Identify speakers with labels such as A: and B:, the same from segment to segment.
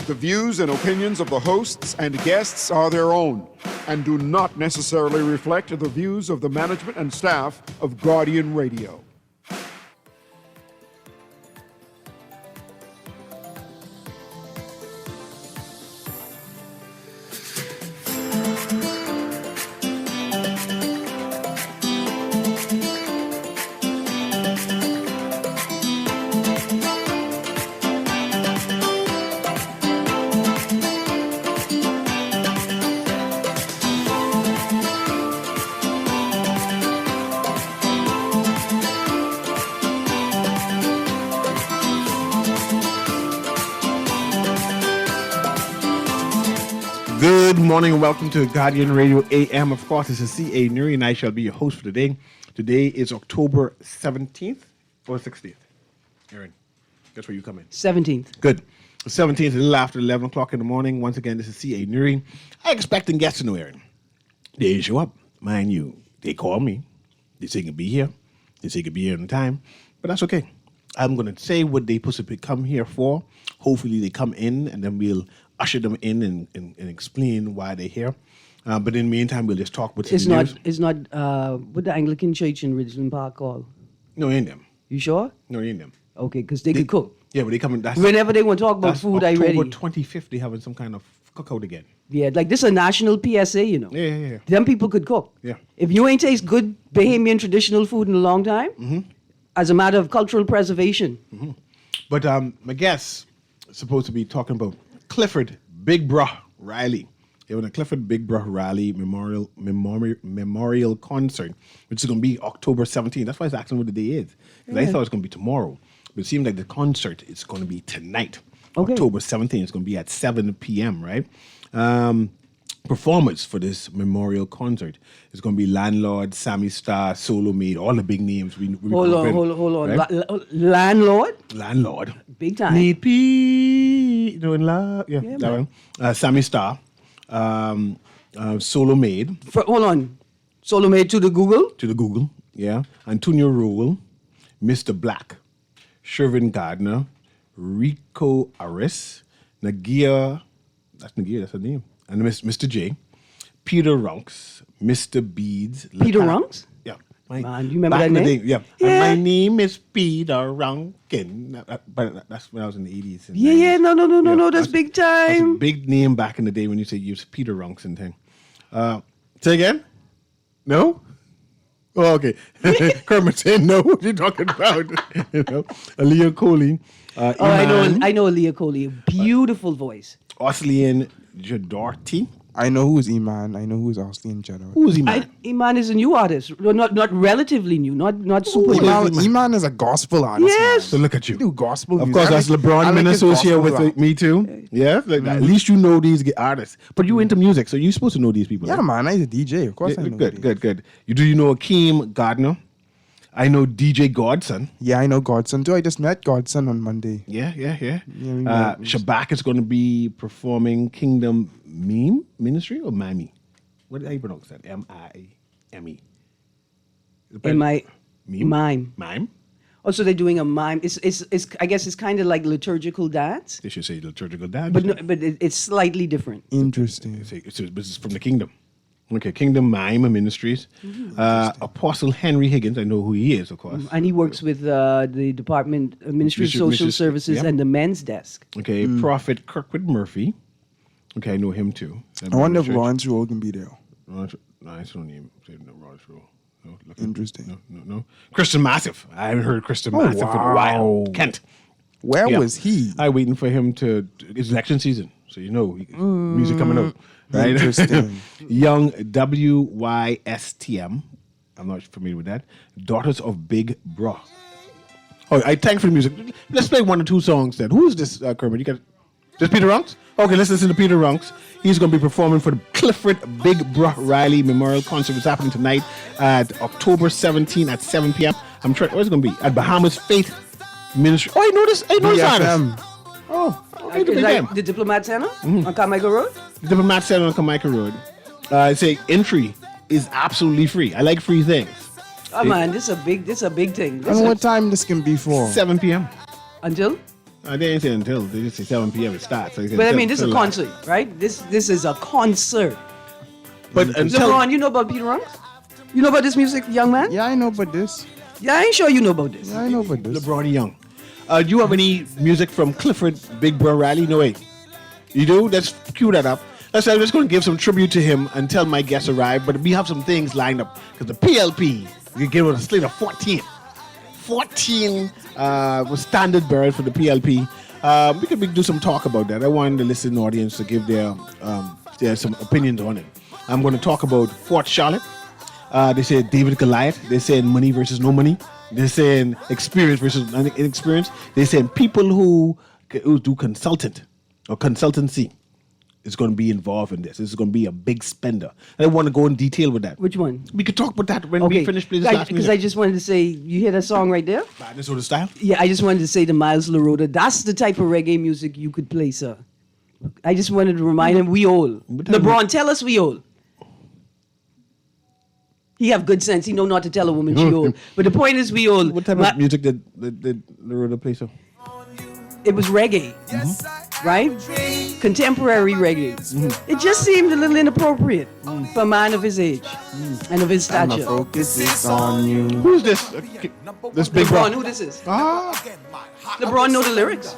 A: The views and opinions of the hosts and guests are their own and do not necessarily reflect the views of the management and staff of Guardian Radio.
B: Good morning and welcome to Guardian Radio AM. Of course, this is C.A. Newry and I shall be your host for today. Today is October 17th or 16th? Aaron, guess where you come in?
C: 17th.
B: Good. The 17th is a little after 11 o'clock in the morning. Once again, this is C.A. Newry. I expecting guests to know, Aaron. They didn't show up. Mind you, they called me. They say could be here. They say could be here on time. But that's okay. I'm going to say what they supposed to come here for. Hopefully they come in and then we'll usher them in and explain why they're here. But in the meantime, we'll just talk with
C: It's
B: some
C: not.
B: news.
C: It's not. What the Anglican Church in Ridgeland Park called?
B: No, ain't them.
C: You sure?
B: No, ain't them.
C: Okay, because they could cook.
B: Yeah, but they come in. That's,
C: Whenever they want to talk about
B: that's
C: food, I
B: October
C: ready.
B: 25th, they having some kind of cookout again.
C: Yeah, like this is a national PSA, you know.
B: Yeah.
C: Them people could cook.
B: Yeah.
C: If you ain't taste good Bahamian traditional food in a long time, as a matter of cultural preservation.
B: But my guest is supposed to be talking about Clifford Big Bruh Riley. They're having a Clifford Big Bruh Riley memorial concert, which is going to be October 17th. That's why I was asking what the day is. 'Cause I thought it was going to be tomorrow. But it seems like the concert is going to be tonight.
C: Okay.
B: October 17th. It's going to be at 7 p.m., right? Performers for this memorial concert is going to be Landlord, Sammy Star, Solo Maid, all the big names.
C: Hold on.
B: Right?
C: Landlord?
B: Landlord.
C: Big time.
B: Need peace, in love. Yeah,
C: Yeah,
B: that one. Sammy Star, Solo Maid
C: Hold on. Solo made to the Google?
B: to the Google, yeah. Antonio Rowell, Mr. Black, Shervin Gardner, Rico Aris, Nagia, that's her name, and Mr. J, Peter Runks, Mr. Beads.
C: Peter Runks?
B: Yeah.
C: Man, you remember
B: back
C: that
B: in the
C: name?
B: day, yeah.
C: Yeah.
B: And my name is Peter Runkin. But that's when I was in the 80s. and
C: Yeah,
B: 90s.
C: no.
B: Yeah,
C: That's big
B: That's a
C: time.
B: big name back in the day when you say use Peter Runks and thing. Say again? No? Oh, okay. Kermit saying no. What are you talking about? Aaliyah Coley.
C: Oh,
B: Iman,
C: I know Leah Coley. Beautiful voice.
B: Oslian Jadorty.
D: I know who's Iman. I know who's Osley and Jeddah.
B: Who is Iman?
C: Iman is a new artist. Well, not relatively new. Not super new.
D: Iman is a gospel artist.
C: Yes.
B: So look at you.
D: Man. Do gospel
B: Of
D: music.
B: course,
D: I
B: that's
D: like- I
B: LeBron
D: like
B: been
D: his
B: associated
D: gospel
B: with me too. Yeah, like at least you know these artists. But you into music, so you're supposed to know these people.
D: Yeah,
B: right?
D: man. I'm a DJ. Of course, I know.
B: Good. Do you know Akeem Gardner? I know DJ Godson.
D: Yeah, I know Godson too. I just met Godson on Monday.
B: Yeah.
D: we know.
B: Shabak is going to be performing Kingdom Meme Ministry or Mime? What do you pronounce that? M-I-M-E.
C: Mime.
B: Mime?
C: Also, they're doing a mime. It's I guess it's kind of like liturgical dance,
B: They should say liturgical dance.
C: but it's slightly different.
D: Interesting.
B: This is from the Kingdom. Okay, Kingdom Mime Ministries. Apostle Henry Higgins, I know who he is, of course.
C: And he works with the Department of Ministry of Social Services
B: yeah.
C: and the men's desk.
B: Okay, Prophet Kirkwood Murphy. Okay, I know him too.
D: I wonder if Lawrence Rowe can be there.
B: Lawrence, no, I don't name Lawrence Rowe. No,
D: Interesting.
B: No. Christian Massive. I haven't heard Christian Massive in a while.
D: wow.
B: Kent.
D: Where
B: Yeah.
D: was he?
B: I'm waiting for him to. It's election season, so you know music coming out, right?
D: Interesting.
B: Young WYSTM. I'm not familiar with that. Daughters of Big Bro. Oh, I thank for the music. Let's play one or two songs then. Who is this, Kermit? You got this Peter Runks? Okay, let's listen to Peter Runks. He's going to be performing for the Clifford Big Bruh Riley Memorial Concert. It's happening tonight at October 17 at 7 p.m. I'm trying. Where's it going to be? At Bahamas Faith Ministry. Oh, I know this. I know this artist. Oh, okay, the big
C: Like
B: game.
C: the Diplomat Center on Carmichael Road.
B: Diplomat Center on Carmichael Road. Say entry is absolutely free. I like free things.
C: Oh man, this is a big thing.
D: And what time this can be for?
B: 7 p.m.
C: Until
B: They ain't say until. They just say 7 p.m. it starts. So
C: But I mean, this is a concert, right? This is a concert.
B: But until
C: LeBron, you know about Peter Runks? You know about this music, young man?
D: Yeah, I know about this.
C: Yeah, I ain't sure you know about this.
D: Yeah, I know about this.
B: LeBron Young. Do you have any music from Clifford Big Bro Riley? No way. You do? Let's cue that up. I'm just going to give some tribute to him until my guests arrive. But we have some things lined up because the PLP, we give it a slate of 14. 14 was standard bearers for the PLP. We could do some talk about that. I want the listening audience to give their some opinions on it. I'm going to talk about Fort Charlotte. They say David Goliath. They're saying money versus no money. They're saying experience versus inexperience. They're saying people who do consultancy is going to be involved in this. This is going to be a big spender. I don't want to go in detail with that.
C: Which one?
B: We could talk about that when we finish playing this last
C: Because I just wanted to say, you hear that song right there?
B: Madness or the Style?
C: Yeah, I just wanted to say to Miles LaRoda, that's the type of reggae music you could play, sir. I just wanted to remind him we all. LeBron, tell us we all. He have good sense. He know not to tell a woman she old. But the point is we all.
B: What type of music did LaRoda play, so?
C: It was reggae, right? Contemporary reggae. It just seemed a little inappropriate for a man of his age and of his
D: My
C: stature.
D: focus is on you.
B: Who's this? This big
C: LeBron,
B: bro.
C: who this is?
B: Ah,
C: LeBron know the lyrics.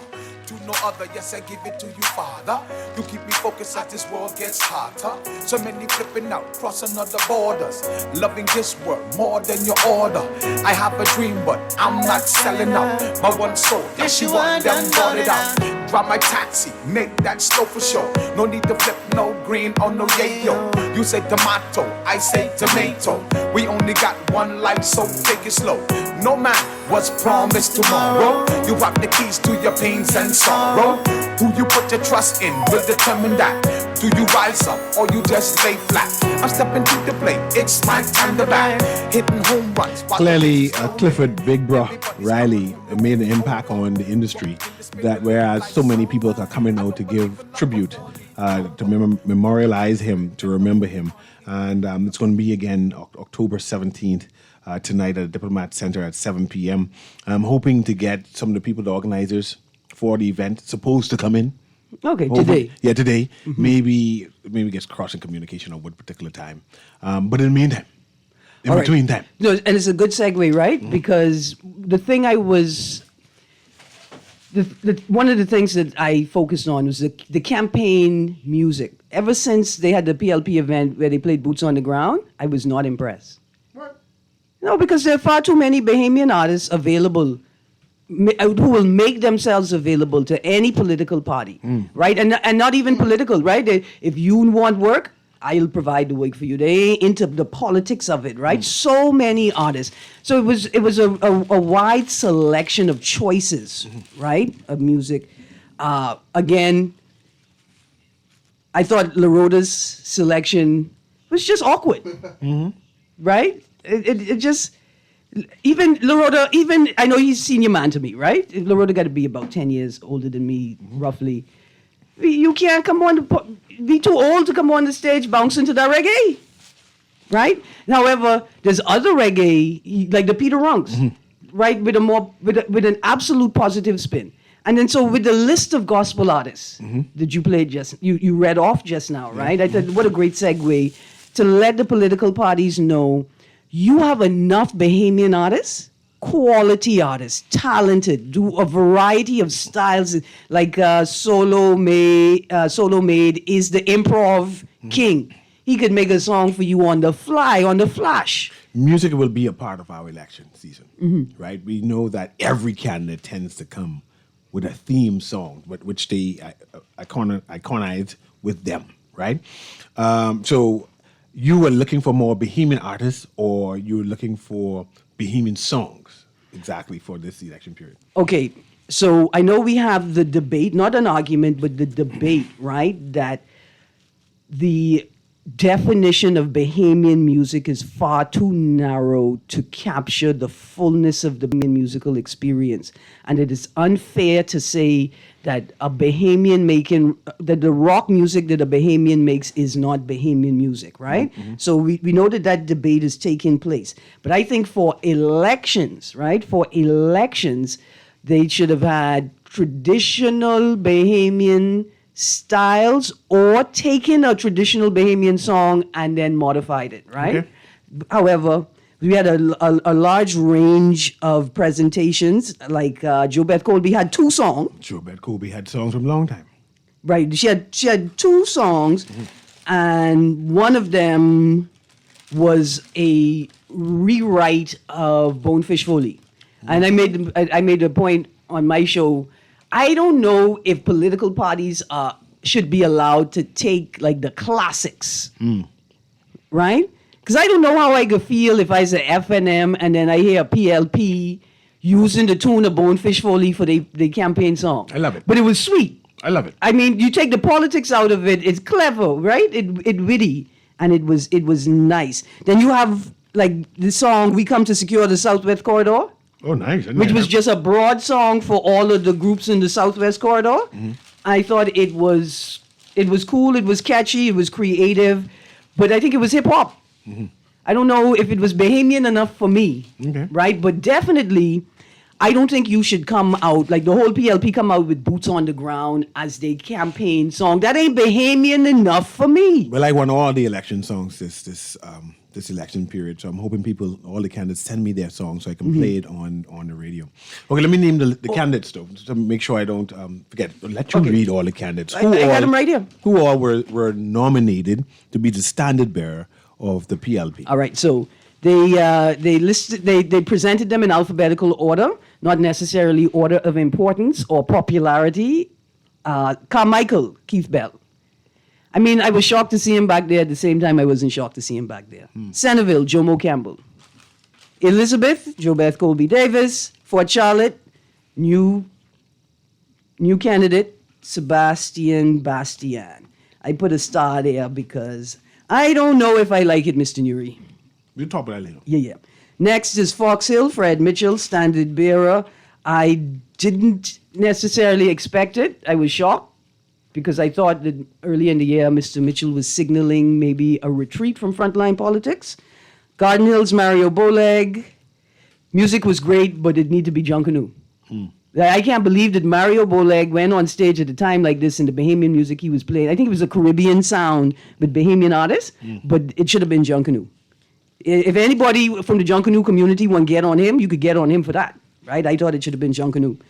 E: To no other, yes, I give it to you, Father. You keep me focused as this world gets hotter. So many flipping out, crossing other borders. Loving this world more than your order. I have a dream, but I'm not selling out. My one soul, yes, she want them, bought it out. Drive my taxi, make that slow for sure. No need to flip, no green or no yayo. You say tomato, I say tomato. We only got one life, so take it slow. No man was promised tomorrow. You have the keys to your pains and sorrow. Who you put your trust in will determine that. Do you rise up or you just lay flat? I'm stepping to the plate, it's my time to bat. Hitting home runs.
B: clearly, Clifford Big Bro Riley made an impact on the industry. That whereas so many people are coming out to give tribute, to memorialize him, to remember him, and it's going to be again October 17th. Tonight at the Diplomat Center at 7 p.m. I'm hoping to get some of the people, the organizers for the event, supposed to come in.
C: Okay,
B: Hopefully.
C: today.
B: Yeah, today. Maybe gets crossed in communication on what particular time. But in the meantime,
C: All right.
B: between time.
C: No, and it's a good segue, right? Because the thing I was, one of the things that I focused on was the campaign music. Ever since they had the PLP event where they played Boots on the Ground, I was not impressed. No, because there are far too many Bahamian artists available who will make themselves available to any political party, right? And not even political, right? If you want work, I'll provide the work for you. They ain't into the politics of it, right? So many artists. So it was a wide selection of choices, right, of music. Again, I thought LaRoda's selection was just awkward, right? It just, even LaRoda, I know he's senior man to me, right? LaRoda got to be about 10 years older than me, roughly. You can't come on, be too old to come on the stage bouncing to that reggae, right? However, there's other reggae, like the Peter Runks, right, with with an absolute positive spin. And then so with the list of gospel artists that you played you read off just now, right? I thought, what a great segue to let the political parties know you have enough Bahamian artists, quality artists, talented, do a variety of styles. Like Solo Made is the improv king. He could make a song for you on the fly, on the flash.
B: Music will be a part of our election season, right? We know that every candidate tends to come with a theme song, which they iconize with them, right? So you were looking for more Bahamian artists, or you were looking for Bahamian songs exactly for this election period?
C: Okay, so I know we have the debate, not an argument, but the debate, right? That the definition of Bahamian music is far too narrow to capture the fullness of the Bahamian musical experience. And it is unfair to say that that the rock music that a Bahamian makes is not Bahamian music, right? So we know that debate is taking place. But I think for elections, right, they should have had traditional Bahamian styles or taken a traditional Bahamian song and then modified it, right?
B: Okay.
C: However, we had a large range of presentations. Like JoBeth Colby had 2 songs.
B: Sure, bet Kobe had songs from a long time.
C: Right. She had 2 songs, and one of them was a rewrite of Bonefish Foley. And I made a point on my show. I don't know if political parties should be allowed to take like the classics, right? Because I don't know how I could feel if I say FNM and then I hear PLP using the tune of Bonefish Foley for the campaign song.
B: I love it.
C: But it was sweet.
B: I love it.
C: I mean, you take the politics out of it, it's clever, right? It witty, and it was nice. Then you have like the song "We Come to Secure the Southwest Corridor,"
B: Oh, nice.
C: which was just a broad song for all of the groups in the Southwest Corridor. I thought it was cool, it was catchy, it was creative, but I think it was hip hop. I don't know if it was Bahamian enough for me,
B: Okay.
C: right? But definitely, I don't think you should come out, like the whole PLP come out with Boots on the Ground as their campaign song. That ain't Bahamian enough for me.
B: Well, I won all the election songs this election period, so I'm hoping all the candidates, send me their songs so I can play it on the radio. Okay, let me name the candidates though, to make sure I don't forget. Let you read all the candidates.
C: I got them right here.
B: Who all were nominated to be the standard bearer of the PLP?
C: All right, so they presented them in alphabetical order, not necessarily order of importance or popularity. Carmichael, Keith Bell. I mean, I was shocked to see him back there. At the same time, I wasn't shocked to see him back there. Centerville, Jomo Campbell. Elizabeth, JoBeth Colby Davis. Fort Charlotte, new candidate, Sebastian Bastian. I put a star there because I don't know if I like it, Mr. Newry.
B: We'll talk about that later.
C: Yeah. Next is Fox Hill, Fred Mitchell, standard bearer. I didn't necessarily expect it. I was shocked because I thought that early in the year, Mr. Mitchell was signaling maybe a retreat from frontline politics. Garden Hills, Mario Boleg. Music was great, but it needed to be Junkanoo. I can't believe that Mario Boleg went on stage at a time like this in the Bahamian music he was playing. I think it was a Caribbean sound with Bahamian artists, but it should have been Junkanoo. If anybody from the Junkanoo community want to get on him, you could get on him for that, right? I thought it should have been Junkanoo.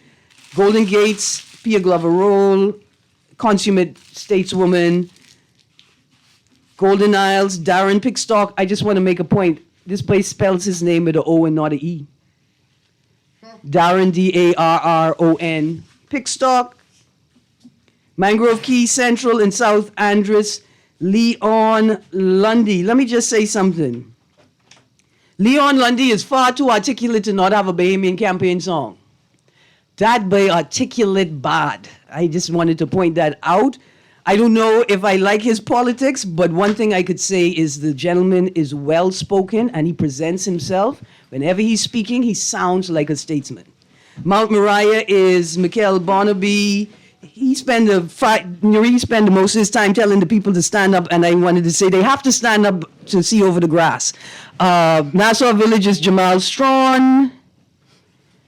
C: Golden Gates, Pia Glover Roll, Consummate Stateswoman, Golden Isles, Darren Pickstock. I just want to make a point. This place spells his name with an O and not an E. Darren, Darron. Pickstock, Mangrove Key Central in South Andros, Leon Lundy. Let me just say something. Leon Lundy is far too articulate to not have a Bahamian campaign song. That boy articulate bad. I just wanted to point that out. I don't know if I like his politics, but one thing I could say is the gentleman is well-spoken and he presents himself. Whenever he's speaking, he sounds like a statesman. Mount Moriah is Mikhail Barnaby. He spent the most of his time telling the people to stand up, and I wanted to say they have to stand up to see over the grass. Nassau Village is Jamal Strawn.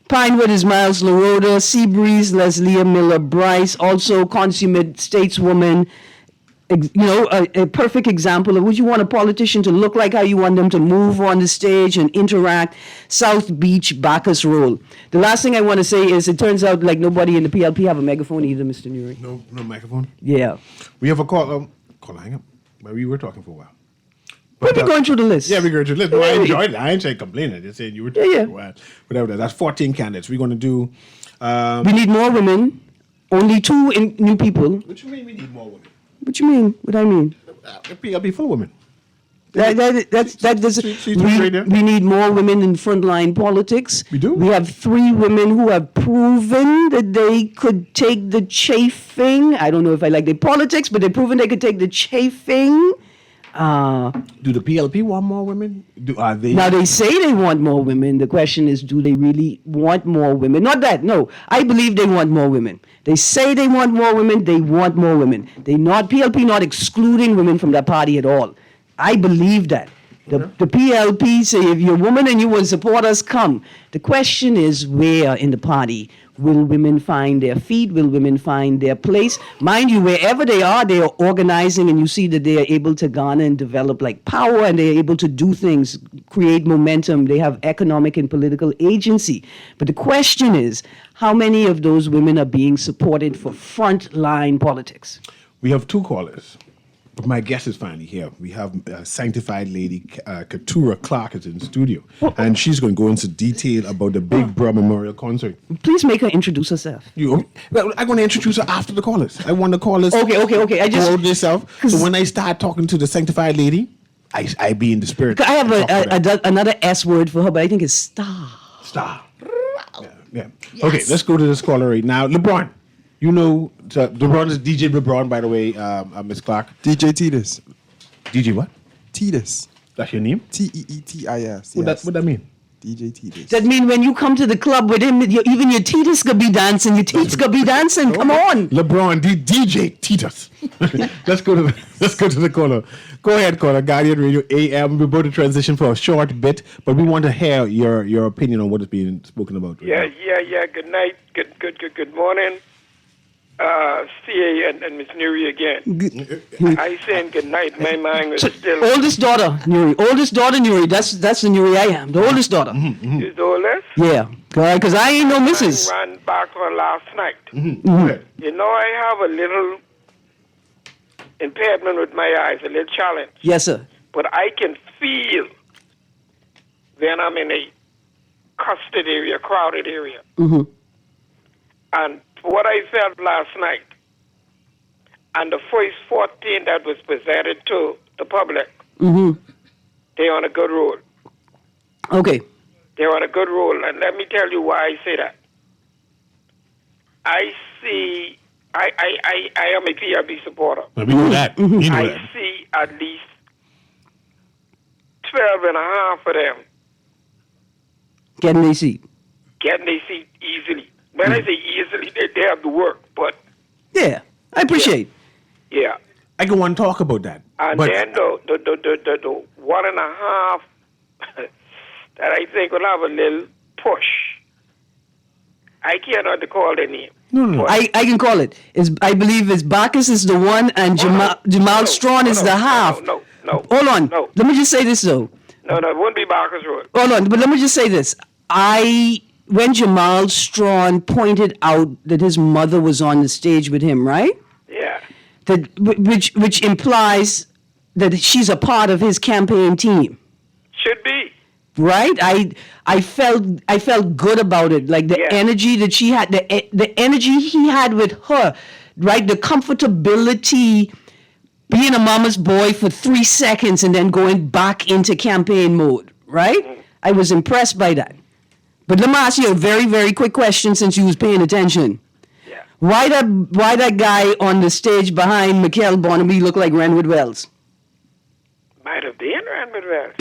C: Pinewood is Miles LaRoda. Seabreeze, Leslie Miller Bryce, also consummate stateswoman. A perfect example of would you want a politician to look like, how you want them to move on the stage and interact. South Beach, Bacchus Roll. The last thing I want to say is it turns out like nobody in the PLP have a megaphone either, Mr. Newry.
B: No microphone.
C: Yeah.
B: We have a call. Hang up. But we were talking for a while.
C: We'll be going through the list.
B: Yeah, we're going through the list. No, I enjoyed it. I ain't saying complaining. I just saying you were talking
C: Yeah.
B: for a while. Whatever. That's 14 candidates. We're going to do.
C: We need more women. Only 2 new people.
B: What you mean we need more women?
C: What you mean? What I mean?
B: The PLP full of women.
C: That doesn't.
B: She's right there.
C: We need more women in frontline politics.
B: We do?
C: We have 3 women who have proven that they could take the chafing. I don't know if I like their politics, but they've proven they could take the chafing.
B: Do the PLP want more women?
C: Now they say they want more women. The question is, do they really want more women? Not that. No, I believe they want more women. They say they want more women. They want more women. PLP not excluding women from that party at all. I believe that. The PLP say if you're a woman and you want to support us, come. The question is where in the party. Will women find their feet? Will women find their place? Mind you, wherever they are organizing, and you see that they are able to garner and develop like power, and they're able to do things, create momentum. They have economic and political agency. But the question is, how many of those women are being supported for frontline politics?
B: We have 2 callers. But my guest is finally here. We have sanctified lady Keturah Clark is in the studio. And she's going to go into detail about the Big Bro Memorial Concert.
C: Please make her introduce herself.
B: Well, I'm going to introduce her after the callers. I want the callers
C: Okay. I just
B: hold this out. So when I start talking to the sanctified lady, I be in the spirit.
C: I have another S word for her, but I think it's star.
B: Star. Yeah. Yes. Okay, let's go to this caller right now. LeBron. You know, LeBron is DJ LeBron, by the way, Miss Clark.
D: DJ Titus.
B: DJ what?
D: Titus.
B: That's your name?
D: Teetis.
B: What that mean?
D: DJ Titus.
C: That mean when you come to the club with him, even your teeth's gonna be dancing, your teeth's gonna be dancing. Come on.
B: LeBron, DJ Titus. Let's go to the caller. Go ahead, caller. Guardian Radio AM. We're about to transition for a short bit, but we want to hear your opinion on what is being spoken about.
F: Yeah. Good night. Good morning. CA and Miss Newry again. I saying good night. My mind was still.
C: Oldest daughter, Newry. That's the Newry I am. The oldest daughter.
F: Is the oldest?
C: Yeah, because I ain't no missus.
F: I ran back on last night. You know, I have a little impairment with my eyes, a little challenge.
C: Yes, sir.
F: But I can feel when I'm in a custard area, crowded area. And what I felt last night, and the first 14 that was presented to the public, they're on a good roll.
C: Okay.
F: They're on a good roll, and let me tell you why I say that. I am a PRB supporter.
B: We know that.
F: I see at least 12 and a half of them
C: Getting a seat.
F: Easily. When I say easily, they have to work, but...
C: Yeah, I appreciate.
F: Yeah.
B: I can want to talk about that.
F: And then the 1.5 that I think will have a little push. I cannot call the name.
C: No. I can call it. I believe it's Bacchus is the one and Jamal Strawn is the half.
F: No.
C: Hold on.
F: No.
C: Let me just say this though.
F: No, it wouldn't be Bacchus Road.
C: Hold on, but let me just say this. When Jamal Strawn pointed out that his mother was on the stage with him, right?
F: Yeah.
C: Which implies that she's a part of his campaign team.
F: Should be.
C: Right? I felt good about it. Like the energy that she had, the energy he had with her, right? The comfortability, being a mama's boy for 3 seconds and then going back into campaign mode, right? I was impressed by that. But let me ask you a very, very quick question since you was paying attention.
F: Yeah.
C: Why that guy on the stage behind Mikhail Barnaby look like Renwood Wells?
F: Might have been Renwood Wells.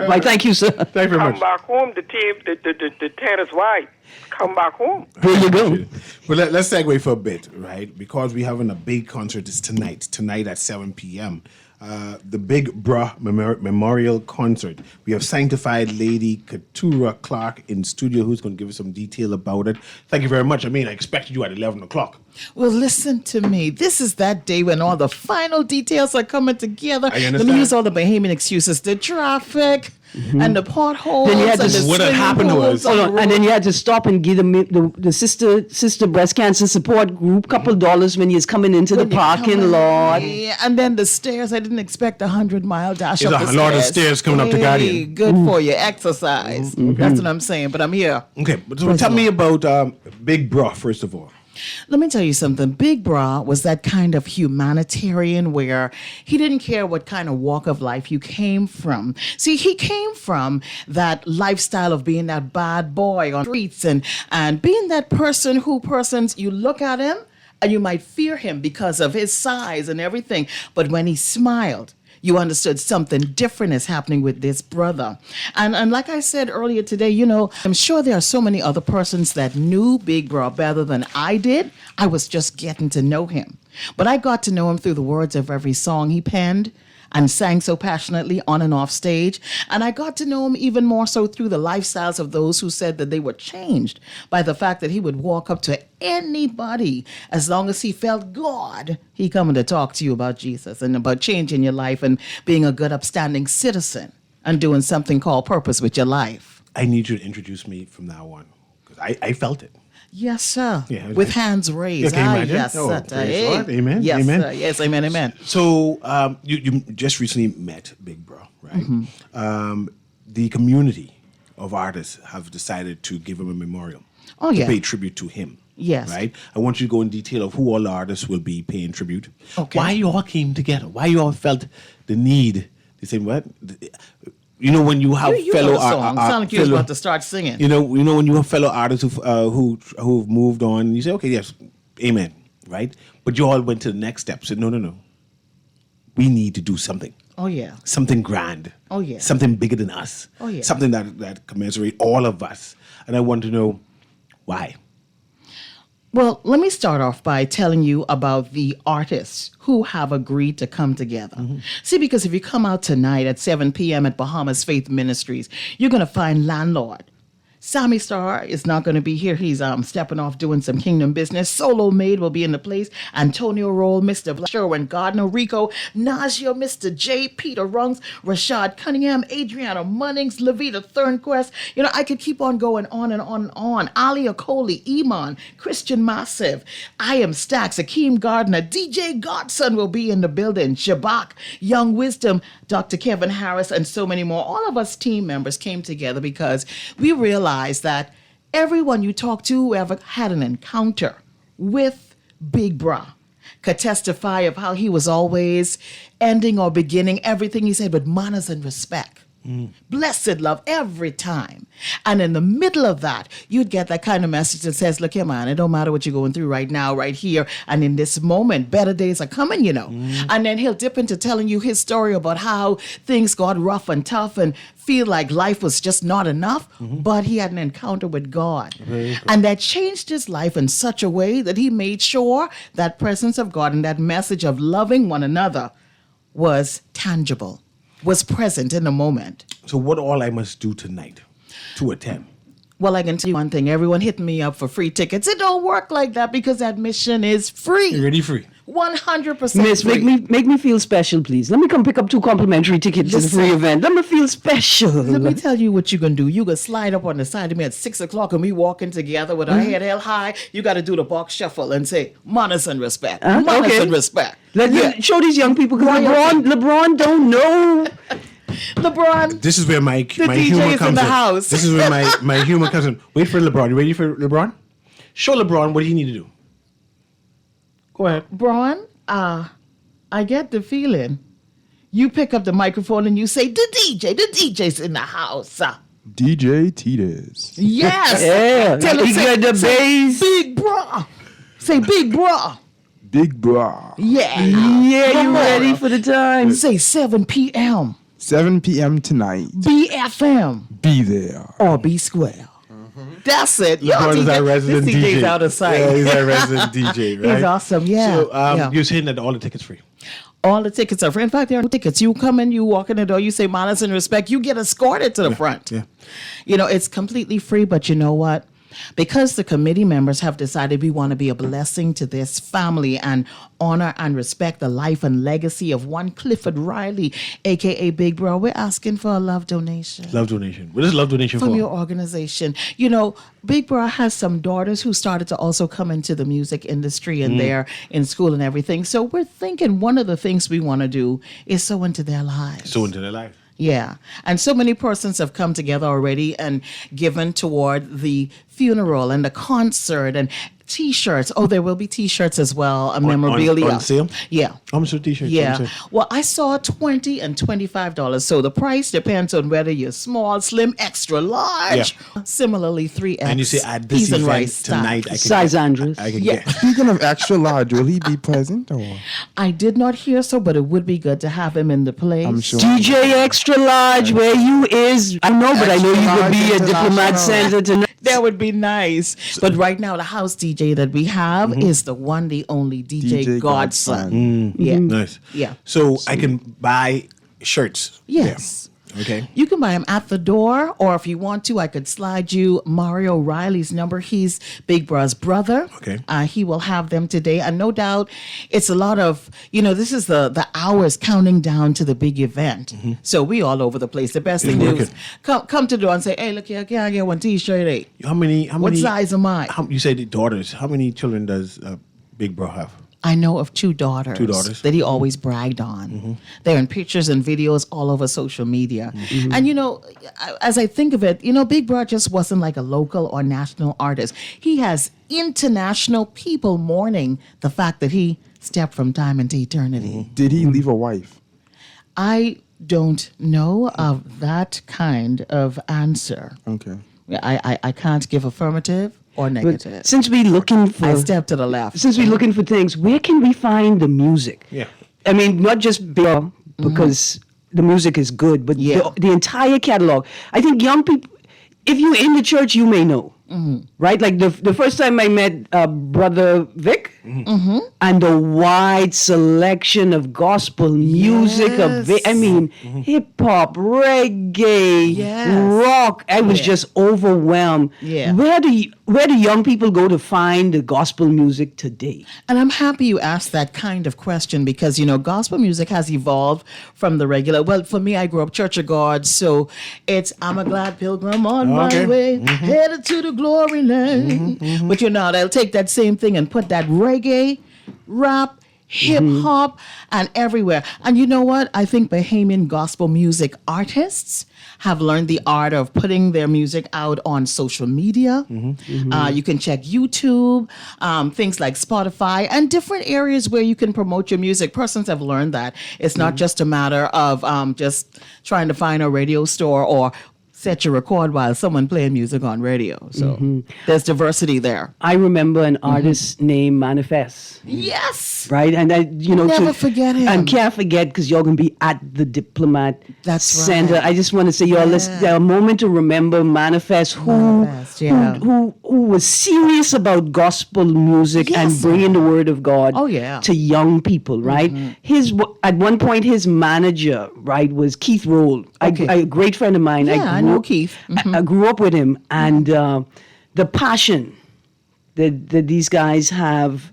C: Why, thank you, sir.
B: Thank you very
F: Come
B: much.
F: back home, the team, the tennis white. Come back home.
C: There you go.
B: Well, let's segue for a bit, right? Because we're having a big concert is tonight at 7 p.m. The Big Bro Memorial Concert. We have sanctified lady Keturah Clark in studio who's going to give us some detail about it. Thank you very much. I expected you at 11 o'clock.
G: Well, listen to me. This is that day when all the final details are coming together.
B: I understand.
G: Let me use all the Bahamian excuses. The traffic and the potholes.
C: Then you had
G: and
C: to-
G: the
B: What had
G: swimming
B: happened
G: pools
B: was-
G: on
C: Hold on,
G: the
C: and then
G: road.
C: you had to stop and give the sister breast cancer support group $2 when you're coming into the parking lot.
G: Yeah, and then the stairs. I didn't expect 100-mile dash
B: There's
G: up
B: a
G: the
B: lot of
G: stairs.
B: stairs coming up to Guardian.
G: Good for you. Exercise. That's what I'm saying. But I'm here.
B: Okay, but so tell me about Big Bro, first of all.
G: Let me tell you something. Big Bra was that kind of humanitarian where he didn't care what kind of walk of life you came from. See, he came from that lifestyle of being that bad boy on streets and being that person you look at him and you might fear him because of his size and everything. But when he smiled, you understood something different is happening with this brother. And like I said earlier today, I'm sure there are so many other persons that knew Big Bro better than I did. I was just getting to know him. But I got to know him through the words of every song he penned and sang so passionately on and off stage. And I got to know him even more so through the lifestyles of those who said that they were changed by the fact that he would walk up to anybody as long as he felt God. He coming to talk to you about Jesus and about changing your life and being a good, upstanding citizen and doing something called purpose with your life.
B: I need you to introduce me from now on because I felt it.
G: Yes, sir.
B: Yeah,
G: with hands raised.
B: Yeah, can you imagine?
G: Yes,
B: Oh,
G: sir.
B: praise God. Amen.
G: Yes,
B: Amen.
G: sir. Yes, amen, amen.
B: So you just recently met Big Bro, right? The community of artists have decided to give him a memorial.
G: Oh,
B: to
G: yeah.
B: pay tribute to him.
G: Yes.
B: Right? I want you to go in detail of who all the artists will be paying tribute.
G: Okay.
B: Why you all came together. Why you all felt the need. They say, what? You know, when you have
G: You
B: fellow
G: know the song. Sound like you was
B: fellow-
G: about to start singing.
B: you know when you have fellow artists who've moved on, you say, okay, yes, amen, right? But you all went to the next step. Said, no. We need to do something.
G: Oh, yeah.
B: Something grand.
G: Oh, yeah.
B: Something bigger than us.
G: Oh, yeah.
B: Something that commensurate all of us. And I want to know why.
G: Well, let me start off by telling you about the artists who have agreed to come together. See, because if you come out tonight at 7 p.m. at Bahamas Faith Ministries, you're going to find Landlord. Sammy Starr is not going to be here. He's stepping off doing some kingdom business. Solo Maid will be in the place. Antonio Roll, Mr. Sherwin Gardner, Rico, Najio, Mr. J, Peter Rungs, Rashad Cunningham, Adriana Munnings, Levita Thornquist. You know, I could keep on going on and on and on. Ali Okoli, Iman, Christian Massive, I Am Stacks, Akeem Gardner, DJ Godson will be in the building. Shabak, Young Wisdom, Dr. Kevin Harris, and so many more. All of us team members came together because we realized that everyone you talk to who ever had an encounter with Big Bra could testify of how he was always ending or beginning everything he said with manners and respect. Blessed love every time. And in the middle of that, you'd get that kind of message that says, look here, man, it don't matter what you're going through right now, right here, and in this moment, better days are coming, you know. And then he'll dip into telling you his story about how things got rough and tough and feel like life was just not enough, but he had an encounter with God. And that changed his life in such a way that he made sure that presence of God and that message of loving one another was tangible, was present in the moment.
B: So what all I must do tonight to attend?
G: Well, I can tell you one thing. Everyone hitting me up for free tickets. It don't work like that because admission is free.
B: You're ready free.
G: 100%
C: Miss,
G: free.
C: make me feel special, please. Let me come pick up 2 complimentary tickets to the free event. Let me feel special.
G: Let me tell you what you're going to do. You're going to slide up on the side of me at 6 o'clock and we walking together with our head held high. You got to do the box shuffle and say, manners and respect. Manners
C: okay.
G: and respect.
C: Let's show these young people because LeBron don't know.
G: LeBron.
B: This is where my
G: DJ
B: humor
G: is in
B: comes
G: the
B: in.
G: house.
B: This is where my humor comes in. Wait for LeBron. You ready for LeBron? Show LeBron what he need to do. Go ahead.
G: Braun, I get the feeling. You pick up the microphone and you say, the DJ's in the house.
D: DJ Titus.
G: Yes.
C: Yeah.
G: Tell him,
C: He got the bass.
G: Big bra. Say big bra.
D: Big Bra.
G: Yeah.
C: Yeah,
G: Come
C: you
G: on.
C: ready for the time?
G: Say 7 p.m.
D: 7 p.m. tonight.
G: BFM
D: Be there.
G: or B Square. That's it. Yo,
B: LeBron is our resident
G: this
B: DJ.
G: DJ's out of sight.
B: Yeah, he's our resident DJ, right?
G: He's awesome. Yeah.
B: So
G: Yeah.
B: you're saying that all the tickets free.
G: All the tickets are free. In fact, there are no tickets. You come in, you walk in the door, you say manners and respect, you get escorted to the front.
B: yeah.
G: You know, it's completely free, but you know what? Because the committee members have decided we want to be a blessing to this family and honor and respect the life and legacy of one Clifford Riley, a.k.a. Big Bro, we're asking for a love donation.
B: Love donation. What is love donation
G: From
B: for?
G: your organization. You know, Big Bro has some daughters who started to also come into the music industry and they're in school and everything. So we're thinking one of the things we want to do is sow into their lives.
B: So into their life.
G: Yeah. And so many persons have come together already and given toward the funeral and the concert and T-shirts. Oh, there will be T-shirts as well, a memorabilia.
B: on sale?
G: Yeah.
B: How much are t-shirts?
G: Yeah. Well, I saw $20 and $25. So the price depends on whether you're small, slim, extra large. Similarly, 3X.
B: And you say at this
G: peas and
B: event
G: rice
B: tonight,
G: style.
B: I can
C: Size
B: get,
C: Andres.
B: I can
G: Yeah.
B: get.
D: Speaking of extra large, will he be present or?
G: I did not hear so, but it would be good to have him in the place.
D: I'm sure.
C: DJ Extra Large, where you is? I know, but I know you could be a
D: Extra
C: diplomat
D: Large
C: center tonight.
G: That would be nice. But right now, the house DJ that we have is the one, the only DJ Godson. Yeah.
B: Nice.
G: Yeah.
B: So I can buy shirts.
G: Yes.
B: Okay.
G: You can buy them at the door, or if you want to, I could slide you Mario Riley's number. He's Big Bra's brother.
B: Okay.
G: He will have them today. And no doubt it's a lot of, this is the hours counting down to the big event. So we all over the place. The best thing to do is come to the door and say, hey, look here, can I get one t-shirt? Hey,
B: How many?
G: what size am I?
B: You say the daughters. How many children does Big Bro have?
G: I know of two daughters.
B: Two daughters.
G: That he always bragged on. They're in pictures and videos all over social media. And, as I think of it, Big Bro just wasn't like a local or national artist. He has international people mourning the fact that he stepped from time into eternity.
D: Did he leave a wife?
G: I don't know of that kind of answer.
D: Okay.
G: I can't give affirmative or negative.
C: But since we're looking for,
G: I step to the left.
C: since we're looking for things, where can we find the music?
B: Yeah.
C: I mean, not just because the music is good, but
G: Yeah.
C: the entire catalog. I think young people, if you're in the church, you may know, right? Like the first time I met Brother Vic, and the wide selection of gospel music, hip hop, reggae,
G: Yes.
C: rock. I was
G: Yeah.
C: just overwhelmed.
G: Yeah.
C: Where do young people go to find the gospel music today?
G: And I'm happy you asked that kind of question because, gospel music has evolved from the regular. Well, for me, I grew up Church of God, so it's I'm a glad pilgrim on my way, headed to the glory land. But they'll take that same thing and put that reggae, rap, hip hop, and everywhere. And you know what? I think Bahamian gospel music artists have learned the art of putting their music out on social media. You can check YouTube, things like Spotify, and different areas where you can promote your music. Persons have learned that it's not just a matter of just trying to find a radio store or set your record while someone playing music on radio. So there's diversity there.
C: I remember an artist named Manifest.
G: Yes.
C: Right, and
G: Never forget him.
C: And can't forget because you're gonna be at the Diplomat
G: That's
C: Center.
G: right.
C: I just want to say, y'all, let's a moment to remember Manifest,
G: Manifest, yeah.
C: who was serious about gospel music and
G: Yes.
C: bringing the word of God
G: Oh, yeah.
C: to young people. Right, at one point his manager, right, was Keith Roll,
G: Okay.
C: a great friend of mine.
G: Yeah, I know Keith.
C: I grew up with him, and the passion that these guys have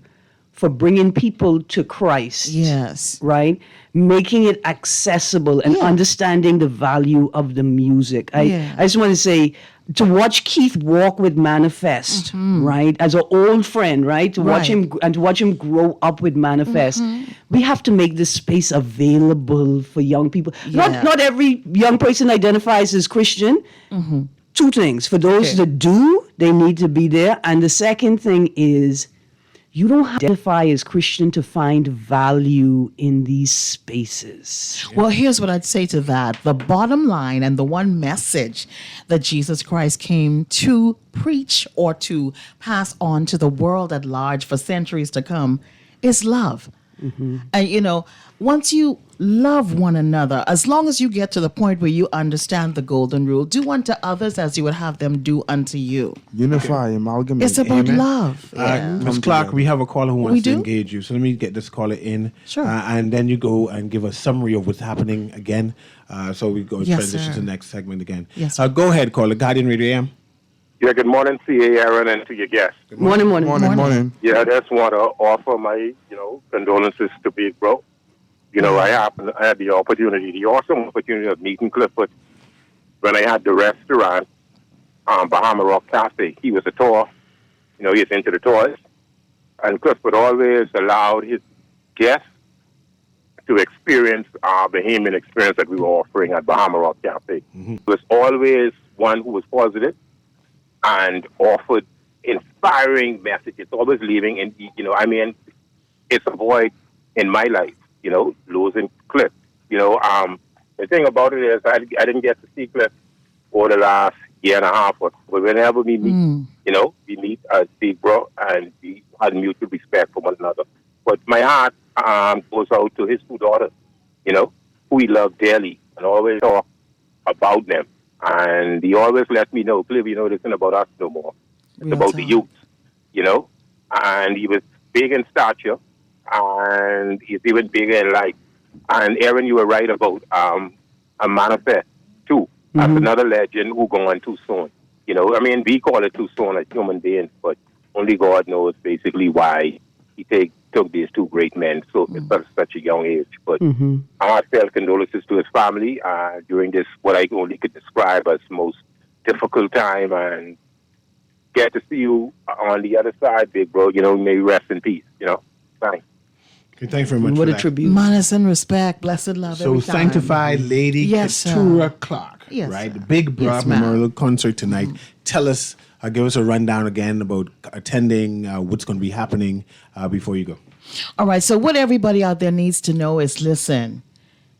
C: for bringing people to Christ.
G: Yes.
C: Right? Making it accessible and
G: Yeah.
C: understanding the value of the music.
G: Yeah.
C: I just want to say, to watch Keith walk with Manifest, right, as an old friend, right, to watch him grow up with Manifest, we have to make this space available for young people.
G: Yeah.
C: Not every young person identifies as Christian. Two things. For those that do, they need to be there. And the second thing is, you don't have to identify as Christian to find value in these spaces.
G: Well, here's what I'd say to that. The bottom line and the one message that Jesus Christ came to preach or to pass on to the world at large for centuries to come is love. And, once you love one another, as long as you get to the point where you understand the golden rule, do unto others as you would have them do unto you.
D: Unify, amalgamate.
G: It's about
B: Amen.
G: love.
B: Ms. Clark, we have a caller who wants to
G: do?
B: engage you. So let me get this caller in.
G: Sure.
B: And then you go and give a summary of what's happening again. So we go
G: Yes,
B: transition
G: sir.
B: to the next segment again.
G: Yes,
B: Go ahead, caller. Guardian Radio AM.
H: Yeah, good morning, C.A. Aaron, and to your guests.
C: Morning.
D: Morning.
H: Yeah, I just want to offer my, condolences to Big Bro. I had the awesome opportunity of meeting Clifford when I had the restaurant, Bahama Rock Cafe. He was a tour, he's into the tours. And Clifford always allowed his guests to experience our Bahamian experience that we were offering at Bahama Rock Cafe. He was always one who was positive and offered inspiring messages, always leaving. And, it's a void in my life, losing Cliff. The thing about it is I didn't get to see Cliff for the last year and a half. But whenever we meet, we meet as Big Bro and we had mutual respect for one another. But my heart goes out to his two daughters, who he loved dearly and always talk about them. And the he always let me know, Cliff, you know, this isn't about us no more. It's
G: Real
H: about the
G: talk.
H: youth, you know. And he was big in stature, and he's even bigger in life. And Aaron, you were right about a manifest too. That's another legend who gone too soon. You know, I mean, we call it too soon as human beings, but only God knows basically why he took these two great men so at such a young age. But heartfelt condolences to his family during this, what I only could describe as most difficult time, and get to see you on the other side, big bro. You know, may you rest in peace. You know, thanks.
B: Okay, thanks very much
C: What
B: for
C: a
B: that.
C: tribute.
G: Manners and respect, blessed love.
B: So
G: every time.
B: Sanctified Lady
G: Yes,
B: Keturah Clark,
G: Yes,
B: right?
G: sir.
B: The Big Bra
G: Yes, ma'am.
B: Memorial Concert tonight. Tell us, give us a rundown again about attending, what's going to be happening before you go.
G: All right, so what everybody out there needs to know is listen,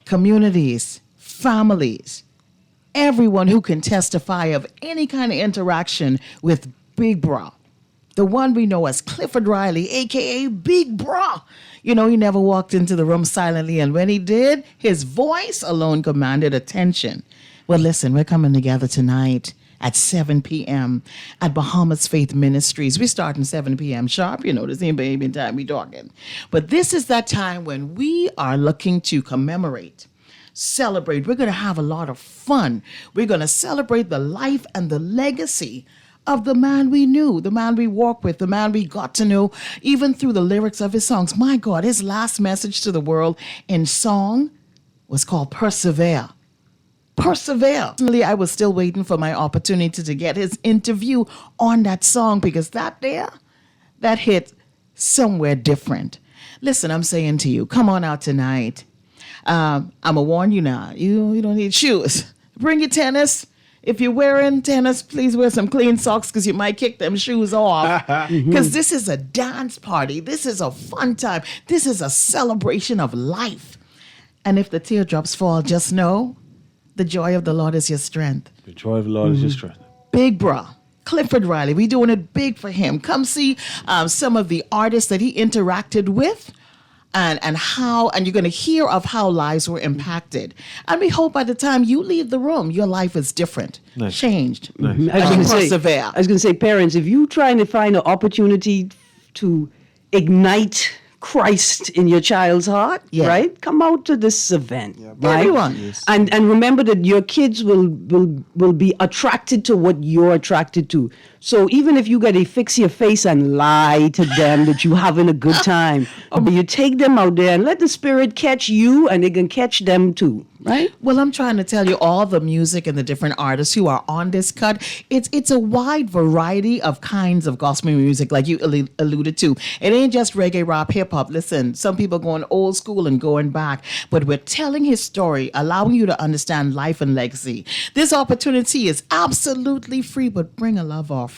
G: communities, families, everyone who can testify of any kind of interaction with Big Bra, the one we know as Clifford Riley, a.k.a. Big Bra. You know, he never walked into the room silently, and when he did, his voice alone commanded attention. Well, listen, we're coming together tonight at 7 p.m. at Bahamas Faith Ministries. We're starting 7 p.m. sharp. You know, the same baby time we talking. But this is that time when we are looking to commemorate, celebrate. We're going to have a lot of fun. We're going to celebrate the life and the legacy of the man we knew, the man we walked with, the man we got to know, even through the lyrics of his songs. My God, his last message to the world in song was called Persevere. Persevere. Personally, I was still waiting for my opportunity to get his interview on that song, because that hit somewhere different. Listen, I'm saying to you, come on out tonight. I'm going to warn you now, you don't need shoes. Bring your tennis. If you're wearing tennis, please wear some clean socks, because you might kick them shoes off. Because this is a dance party. This is a fun time. This is a celebration of life. And if the teardrops fall, just know the joy of the Lord is your strength.
B: The joy of the Lord is your strength.
G: Big Bra, Clifford Riley, we doing it big for him. Come see some of the artists that he interacted with, and you're going to hear of how lives were impacted. And we hope by the time you leave the room, your life is different, changed.
C: I was
G: And
C: gonna
G: you
C: say-
G: persevere.
C: I was going to say, parents, if you're trying to find an opportunity to ignite Christ in your child's heart,
G: Yeah.
C: right? Come out to this event, right?
G: Everyone.
C: And remember that your kids will be attracted to what you're attracted to. So even if you got to fix your face and lie to them that you're having a good time, you take them out there and let the Spirit catch you, and it can catch them too, right?
G: Well, I'm trying to tell you, all the music and the different artists who are on this cut, it's a wide variety of kinds of gospel music, like you alluded to. It ain't just reggae, rap, hip hop. Listen, some people going old school and going back, but we're telling his story, allowing you to understand life and legacy. This opportunity is absolutely free, but bring a love offering.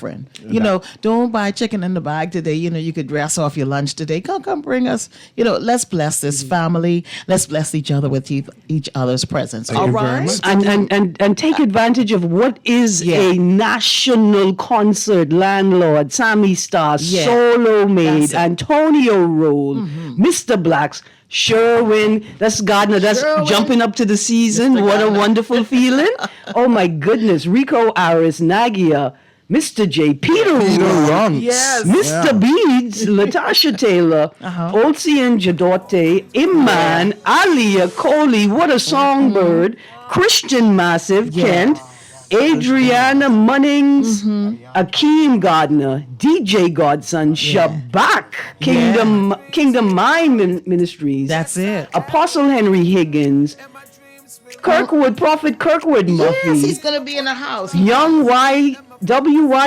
G: You know, don't buy chicken in the bag today. You know, you could dress off your lunch today. Come bring us. You know, let's bless this family. Let's bless each other with each other's presence.
B: Thank
G: All
B: you very
G: right.
B: much.
C: And take advantage of what is a national concert. Landlord, Sammy Star,
G: Yeah.
C: Solo Made,
G: That's it.
C: Antonio Roll, Mr. Blacks, Sherwin. That's Gardner. That's jumping up to the season. What a wonderful feeling. Oh my goodness. Rico Aris, Nagia, Mr. J, Peter Rung,
G: Yes.
C: Mr. Beads, Latasha Taylor, Olsian Jadote, Imman, Alia Coley, what a songbird, Christian Massive, Kent, Adriana Munnings, Akeem Gardner, DJ Godson, Shabak, Kingdom Mind Ministries.
G: That's it.
C: Apostle Henry Higgins, Kirkwood, Prophet Kirkwood Muffy,
G: Yes, he's gonna be in the house.
C: Young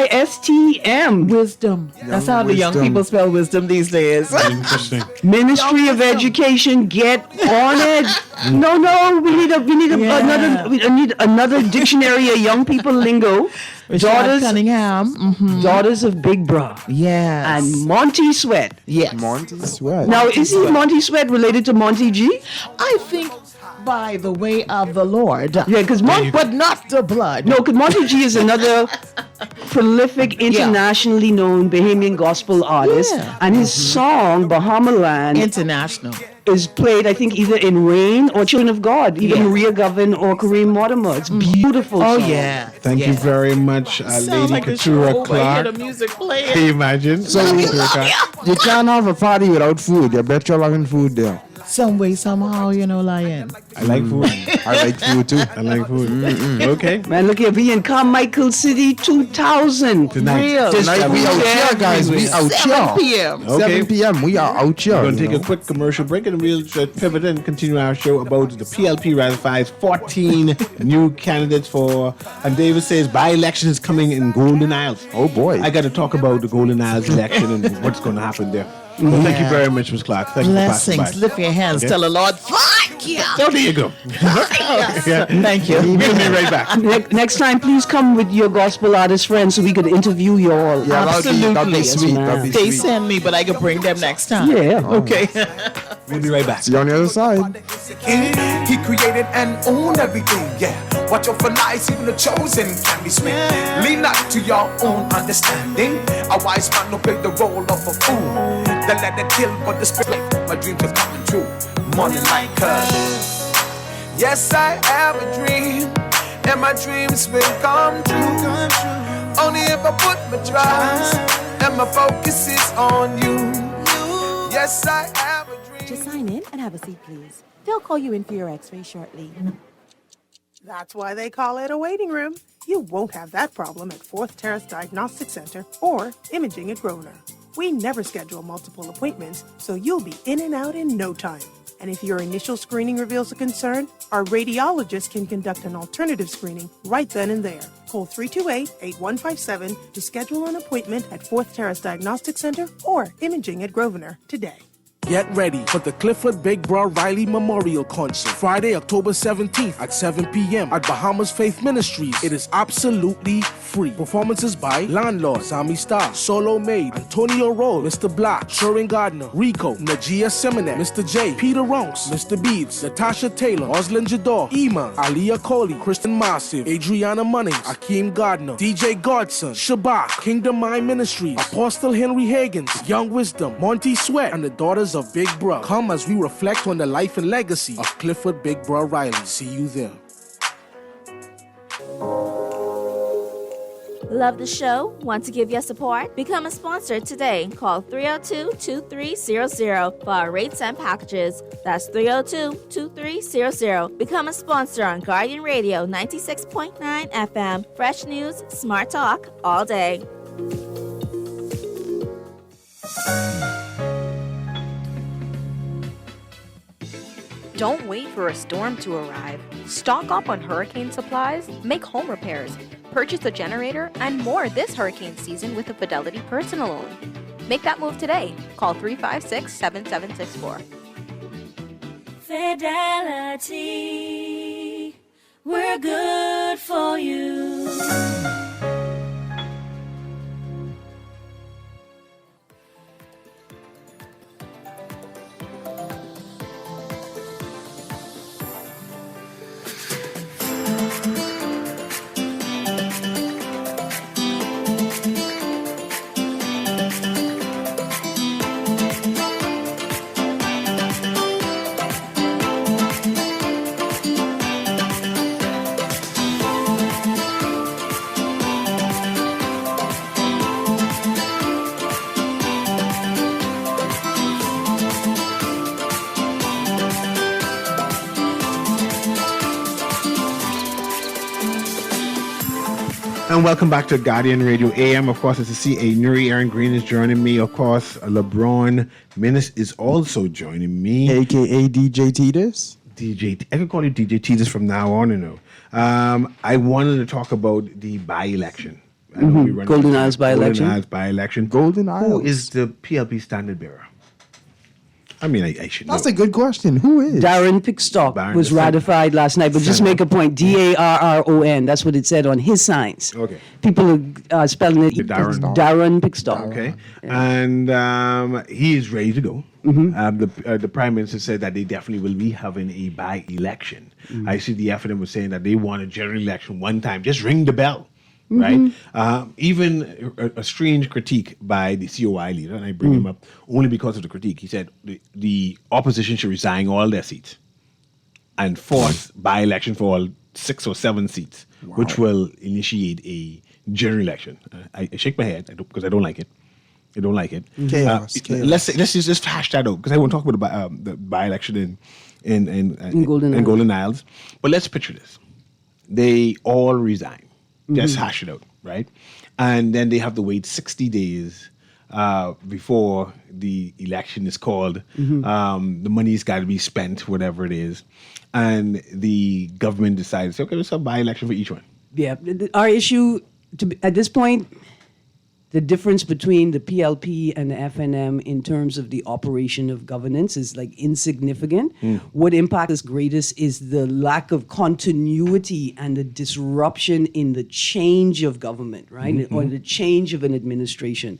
C: WYSTM,
G: Wisdom. That's how the young
D: wisdom.
G: people spell wisdom these days.
B: Interesting.
C: Ministry of Education, get on it. No, we need another dictionary of young people lingo.
G: Rashad Cunningham. Mhm.
C: Daughters of Big Bra,
G: Yes.
C: and Monty Sweat.
G: yes.
D: Monty Sweat.
C: Now, is he Monty Sweat related to Monty G?
G: I think by the way of the Lord.
C: Yeah, because
G: But not the blood.
C: No, because Monty G is another prolific, internationally known Bahamian gospel artist,
G: Yeah.
C: and his song Bahama Land
G: International.
C: is played, I think, either in Rain or Children of God, either
G: Yeah.
C: Maria Govan or Kareem Mortimer. It's beautiful.
G: Oh,
C: song.
G: yeah.
B: Thank you very much,
G: Sounds
B: Lady
G: like the show
B: Katura
G: over. I hear
B: Clark.
G: the music playing.
B: Can you imagine?
D: So you can't have a party without food. You bet you're having food there.
G: Some way, somehow, Lion.
B: I like food.
D: I like food too.
B: I like food. Okay.
C: Man, look here, we in Carmichael City 2000.
B: Tonight.
G: Real.
D: Tonight we out here, guys. We out
G: 7
D: here.
G: p.m.
B: Okay.
D: 7 p.m. We are out here.
B: We're going to
D: you
B: take a
D: know.
B: quick commercial break and we'll pivot and continue our show about the PLP ratifies 14 new candidates for, and David says by-election is coming in Golden Isles.
D: Oh boy.
B: I got to talk about the Golden Isles election and what's going to happen there. Well, thank you very much, Ms. Clark. Thank you for passing
G: Blessings.
B: by.
G: Lift your hands.
B: Okay.
G: Tell the Lord, thank you.
B: Oh, there you go. Yeah.
G: Thank you.
B: We'll be right back.
C: Next time, please come with your gospel artist friends so we could interview you all.
D: Yeah, that'd be
C: Yes,
D: sweet.
C: ma'am.
D: That'd be
G: They
D: sweet.
G: send me, but I can bring them next time.
C: Yeah.
G: Okay.
B: We'll be right back.
D: See you on the other side.
E: He created and owned everything, yeah. Watch out for lies, even the chosen can be smitten. Lean not to your own understanding. A wise man will play the role of a fool. The letter kill, but the spirit, my dreams are coming true. Morning like us. Yes, I have a dream, and my dreams will come true. Only if I put my trust and my focus is on you. Yes, I have a dream.
I: Just sign in and have a seat, please. They'll call you in for your x-ray shortly.
J: That's why they call it a waiting room. You won't have that problem at 4th Terrace Diagnostic Center or Imaging at Grosvenor. We never schedule multiple appointments, so you'll be in and out in no time. And if your initial screening reveals a concern, our radiologist can conduct an alternative screening right then and there. Call 328-8157 to schedule an appointment at 4th Terrace Diagnostic Center or Imaging at Grosvenor today.
K: Get ready for the Clifford Big Bro Riley Memorial Concert, Friday, October 17th at 7 p.m. at Bahamas Faith Ministries. It is absolutely free. Performances by Landlord, Sammy Star, Solo Maid, Antonio Roll, Mr. Black, Sherwin Gardner, Rico, Najia Seminet, Mr. J, Peter Ronks, Mr. Beebs, Natasha Taylor, Oslin Jador, Iman, Aliyah Coley, Kristen Massive, Adriana Munnings, Akeem Gardner, DJ Godson, Shabak, Kingdom Mind Ministries, Apostle Henry Higgins, Young Wisdom, Monty Sweat, and the Daughters of Big Bro. Come as we reflect on the life and legacy of Clifford Big Bro Riley. See you there.
L: Love the show? Want to give your support? Become a sponsor today. Call 302-2300 for our rates and packages. That's 302-2300. Become a sponsor on Guardian Radio 96.9 FM. Fresh news, smart talk, all day.
M: Don't wait for a storm to arrive. Stock up on hurricane supplies, make home repairs, purchase a generator, and more this hurricane season with a Fidelity personal loan. Make that move today. Call 356-7764.
N: Fidelity, we're good for you.
B: And welcome back to Guardian Radio AM. Of course, it's to see a Newry. Aaron Green is joining me. Of course, LeBron Minnis is also joining me.
D: AKA DJ Titus.
B: I can call you DJ Titus from now on, you know. I wanted to talk about the by-election.
C: Golden Isles by-election.
B: Golden Isles by-election.
D: Golden Isles.
B: Who is the PLP standard bearer? I mean, I should know.
D: That's a good question. Who is?
C: Darren Pickstock was ratified last night, but just make a point. Darron. That's what it said on his signs.
B: Okay.
C: People are spelling it Darren Pickstock.
B: Okay. And he is ready to go. The Prime Minister said that they definitely will be having a by-election. I see the FNM was saying that they want a general election one time. Just ring the bell. right? Even a strange critique by the COI leader, and I bring him up only because of the critique. He said the opposition should resign all their seats and force by-election for all 6 or 7 seats, which will initiate a general election. I shake my head because I don't like it. I don't like it.
D: Chaos.
B: Let's just hash that out because I want to talk about the by-election in Golden Isles. But let's picture this: they all resign. Just hash it out, right? And then they have to wait 60 days before the election is called. The money's got to be spent, whatever it is, and the government decides, okay, let's have a by-election for each one.
C: Yeah, our issue at this point, the difference between the PLP and the FNM in terms of the operation of governance is like insignificant. What impact is greatest is the lack of continuity and the disruption in the change of government, right? Or the change of an administration.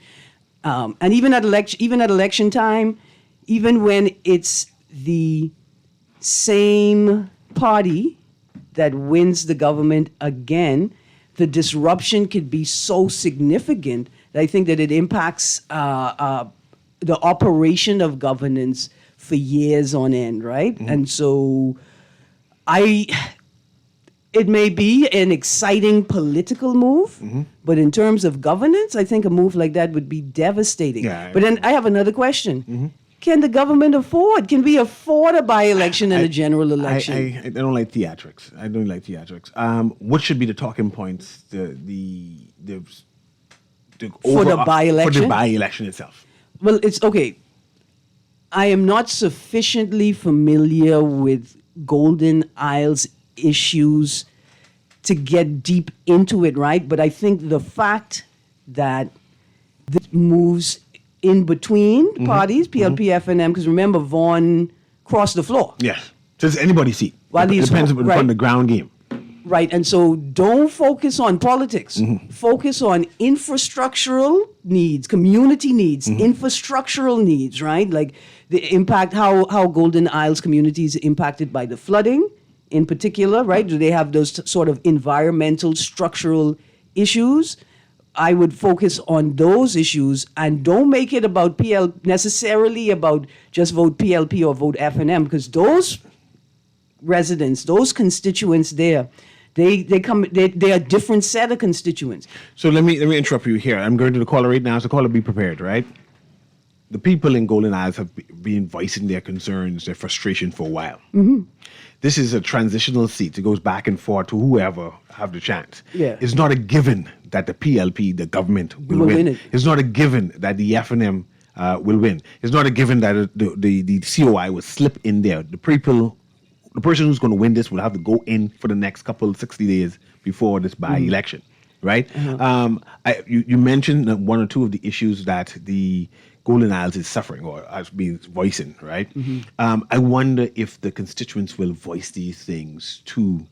C: And even at election time, even when it's the same party that wins the government again, the disruption could be so significant that I think that it impacts the operation of governance for years on end, right? And so it may be an exciting political move, but in terms of governance, I think a move like that would be devastating. But then I have another question. Can the government afford? Can we afford a by-election and a general election?
B: I don't like theatrics. I don't like theatrics. What should be the talking points?
C: For the by-election?
B: For the by-election itself.
C: Well, it's okay. I am not sufficiently familiar with Golden Isles issues to get deep into it, right? But I think the fact that this moves in between parties, PLP, FNM, because remember, Vaughan crossed the floor.
B: Yes. Just anybody's seat.
C: Well,
B: it depends on the ground game.
C: Right, and so don't focus on politics. Focus on infrastructural needs, community needs, infrastructural needs, right? Like the impact, how Golden Isles communities are impacted by the flooding in particular, right? Do they have those sort of environmental, structural issues? I would focus on those issues and don't make it about necessarily about just vote PLP or vote FNM, because those residents, those constituents there, they are a different set of constituents.
B: So let me interrupt you here. I'm going to the caller right now, so caller, be prepared, right? The people in Golden Isles have been voicing their concerns, their frustration for a while. This is a transitional seat. It goes back and forth to whoever have the chance.
C: Yeah.
B: It's not a given that the PLP, the government, will win it. It's not a given that the FNM will win. It's not a given that the COI will slip in there. The person who's going to win this will have to go in for the next 60 days before this by-election, right? You mentioned one or two of the issues that the Golden Isles is suffering or has been voicing, right? I wonder if the constituents will voice these things to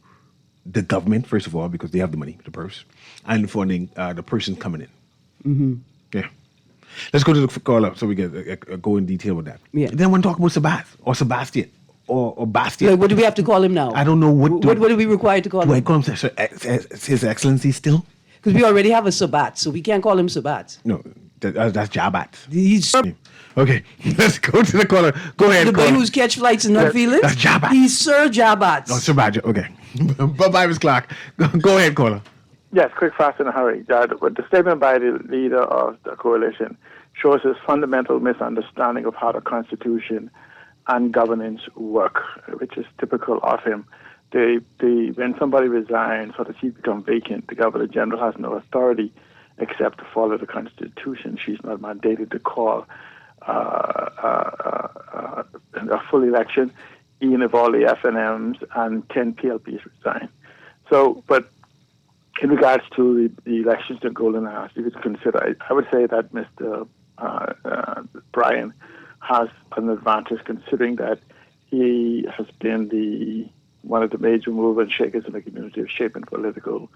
B: the government, first of all, because they have the money, the purse, and for the person coming in. Yeah. Let's go to the caller so we can go in detail with that.
C: Yeah.
B: Then I want to talk about Sebastian or Bastian.
C: Like, what do we have to call him now?
B: I don't know.
C: What are we required to call him?
B: Do I call him His Excellency still?
C: Because we already have a Sabat, so we can't call him Sabat.
B: No, that's Jabat.
C: He's
B: okay. Let's go to the caller. Go ahead.
C: The boy who's catch flights and not feel it.
B: That's Jabat.
C: He's Sir Jabat.
B: Oh, Sir Badger. Okay. Bye-bye, Ms. Clark. Go ahead, caller.
O: Yes, quick, fast, in a hurry. But the statement by the leader of the coalition shows his fundamental misunderstanding of how the Constitution and governance work, which is typical of him. When somebody resigns or the seat becomes vacant, the Governor General has no authority except to follow the Constitution. She's not mandated to call a full election, even if all the FNMs and 10 PLPs resign. So, but in regards to the elections in Golden Isles, you could consider, I would say that Mr. Brian has an advantage considering that he has been one of the major movers and shakers in the community of shaping political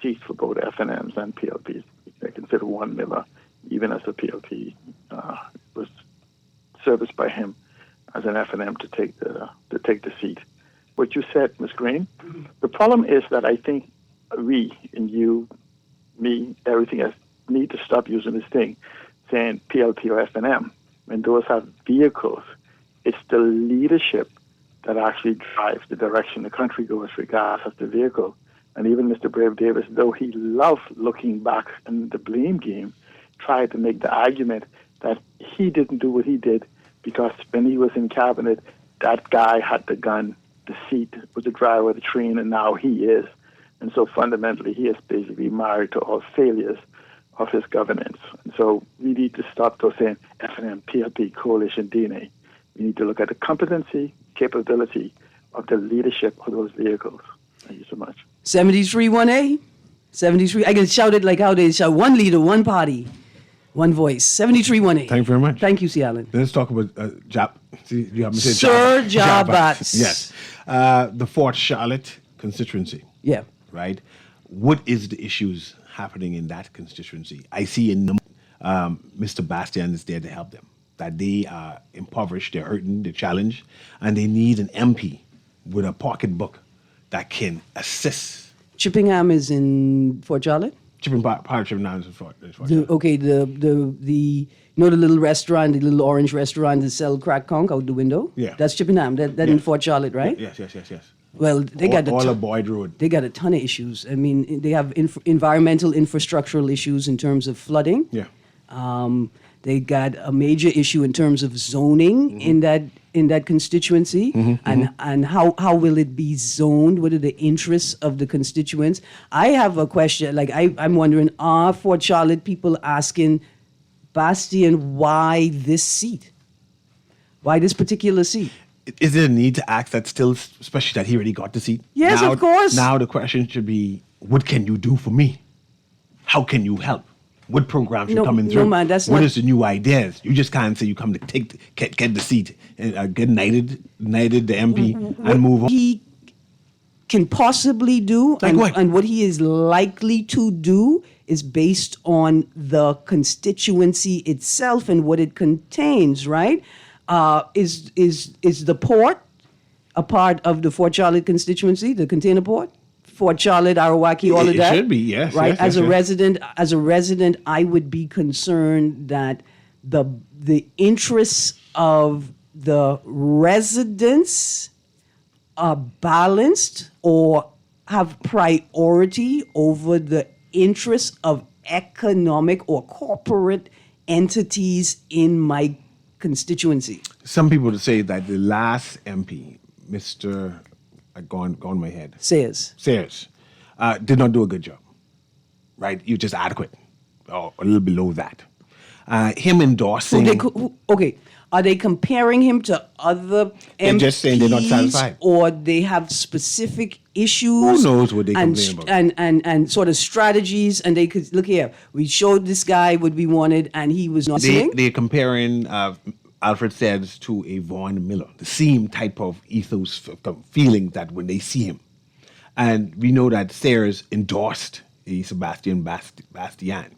O: seats for both FNMs and PLPs. I consider Warren Miller, even as a PLP, was serviced by him as an FNM to take the seat. What you said, Ms. Green, the problem is that I think we, and you, everything else, need to stop using this thing, saying PLP or FNM. When those have vehicles, it's the leadership that actually drives the direction the country goes regardless of the vehicle. And even Mr. Brave Davis, though he loved looking back in the blame game, tried to make the argument that he didn't do what he did because when he was in cabinet, that guy had the gun, the seat, was the driver of the train, and now he is. And so fundamentally, he is basically married to all failures of his governance. And so we need to stop those saying FNM, PLP, coalition, DNA. We need to look at the competency, capability of the leadership of those vehicles. Thank you so much.
C: 73-1A. 73. I can shout it like how they shout one leader, one party, one voice. 73-1A.
B: Thank you very much.
C: Thank you, C. Allen.
B: Let's talk about See, you have me say
C: Sir Jabats.
B: Yes. The Fort Charlotte constituency.
C: Yeah.
B: Right? What is the issues happening in that constituency? I see in Mr. Bastian is there to help them. That they are impoverished, they're hurting, they're challenged, and they need an MP with a pocketbook that can assist.
C: Chippingham is in Fort Charlotte?
B: Part of Chippingham is in Fort Charlotte.
C: Okay, the you know the little restaurant, the little orange restaurant that sell crack conch out the window?
B: Yeah.
C: That's Chippingham. That in Fort Charlotte, right?
B: Yes.
C: Well, they got
B: all of Boyd Road.
C: They got a ton of issues. I mean, they have environmental infrastructural issues in terms of flooding.
B: Yeah.
C: They got a major issue in terms of zoning in that constituency, and how will it be zoned? What are the interests of the constituents? I have a question. Like I'm wondering, are Fort Charlotte people asking Bastian why this seat? Why this particular seat?
B: Is there a need to ask that still, especially that he already got the seat?
C: Yes,
B: now,
C: of course.
B: Now the question should be, what can you do for me? How can you help? What programs you coming through?
C: No, man, that's
B: what
C: not...
B: is the new ideas? You just can't say you come to get the seat and get knighted the MP and move on.
C: He can possibly do and what he is likely to do is based on the constituency itself and what it contains, right? Is the port a part of the Fort Charlotte constituency, the container port? Fort Charlotte, Arawaki, all of that.
B: It should be, yes.
C: Right.
B: Yes,
C: as a
B: yes.
C: resident, I would be concerned that the interests of the residents are balanced or have priority over the interests of economic or corporate entities in my constituency.
B: Some people would say that the last MP, Mr. Gone my head.
C: Sayers,
B: did not do a good job. Right? You're just adequate, or a little below that. Him endorsing.
C: Okay, are they comparing him to other MPs?
B: They're just saying they're not satisfied,
C: or they have specific issues.
B: Who knows what they complain about?
C: And sort of strategies, and they could look here. We showed this guy what we wanted, and he was not listening.
B: They're comparing Alfred Sayers to a Vaughn Miller, the same type of ethos, feeling that when they see him. And we know that Sayers endorsed a Sebastian Bastian.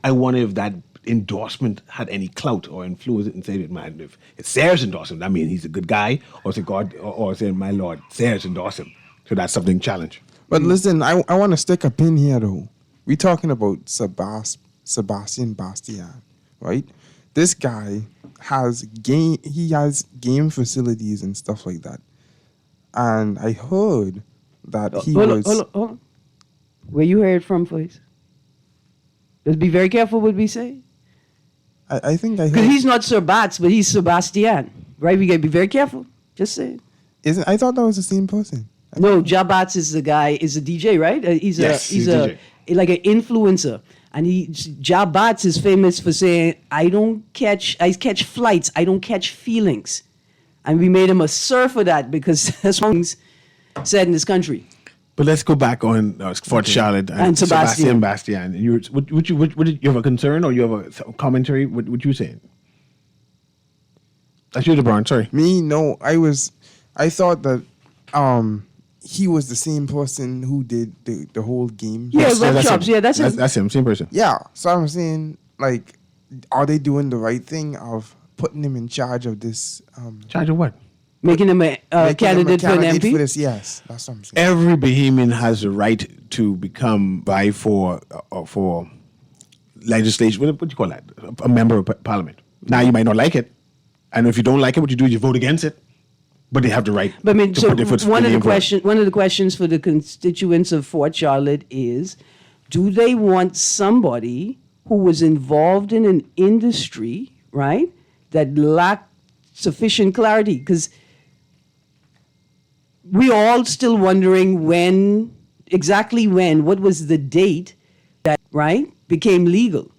B: I wonder if that endorsement had any clout or influence and say, man, if Sayers endorsed him, that means he's a good guy, or say God, or say, my Lord, Sayers endorsed him. So that's something challenge.
D: But listen, I want to stick a pin here though. We're talking about Sebastian Bastian, right? This guy has game facilities and stuff like that. And I heard that he was...
C: Hold on. Where you heard from, please? Let's be very careful what we say.
D: I think I heard...
C: Because he's not Sir Bats, but he's Sebastian, right? We got to be very careful. Just say it.
D: I thought that was the same person.
C: No, Jabats is the guy, is a DJ, right? He's a
B: DJ.
C: Like an influencer. And Jabats is famous for saying, I catch flights, I don't catch feelings. And we made him a sir for that because that's what he's said in this country.
B: But let's go back on Fort Charlotte and Sebastian Bastian. Would you have a concern or you have a commentary? What you saying? That's you, LeBron. Sorry.
D: Me? No. I thought that he was the same person who did the whole game.
C: Yeah, workshops. Yeah, that's him.
B: That's him. Same person.
D: Yeah. So I'm saying, like, are they doing the right thing of putting him in charge of this?
B: Charge of what?
C: Making him a candidate for an MP?
D: For this, yes, that's what I'm saying.
B: Every Bahamian has the right to vie for legislation. What do you call that? A member of parliament. Now you might not like it, and if you don't like it, what you do is you vote against it. But they have the right.
C: But I mean,
B: to
C: so
B: put their foot
C: one
B: in
C: of
B: the
C: one of the questions for the constituents of Fort Charlotte is, do they want somebody who was involved in an industry, right, that lacked sufficient clarity? Because we're all still wondering exactly when, what was the date that, right, became legal.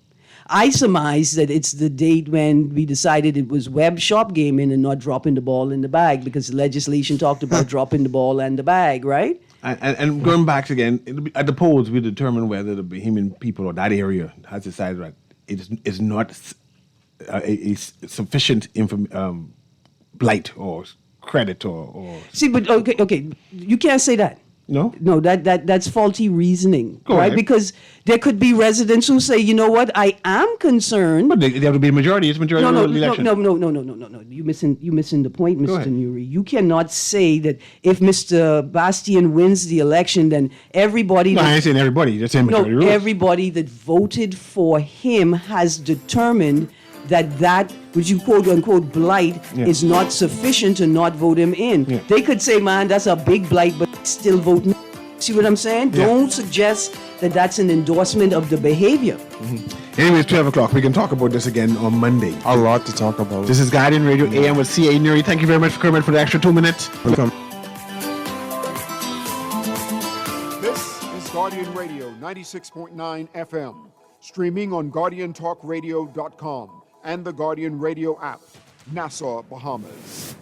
C: I surmise that it's the date when we decided it was web shop gaming and not dropping the ball in the bag, because the legislation talked about dropping the ball and the bag, right?
B: And going back again, at the polls, we determine whether the Bahamian people or that area has decided that it is not a sufficient blight or credit or.
C: See, but okay, you can't say that. No, that's faulty reasoning,
B: Go
C: right?
B: ahead.
C: Because there could be residents who say, you know what, I am concerned.
B: But they have to be a majority. It's a majority
C: No.
B: election.
C: You missing the point,
B: Go
C: Mr.
B: ahead.
C: Newry. You cannot say that if Mr. Bastian wins the election, then everybody.
B: No, I ain't saying everybody. Just saying majority rules.
C: Everybody that voted for him has determined that which you quote unquote blight is not sufficient to not vote him in.
B: Yeah.
C: They could say, man, that's a big blight, but still vote no. See what I'm saying?
B: Yeah.
C: Don't suggest that that's an endorsement of the behavior.
B: Anyways, 12 o'clock. We can talk about this again on Monday.
D: A lot to talk about.
B: This is Guardian Radio AM with C.A. Newry. Thank you very much, Kermit, for the extra 2 minutes.
D: Welcome.
A: This is Guardian Radio 96.9 FM, streaming on GuardianTalkRadio.com and the Guardian Radio app, Nassau, Bahamas.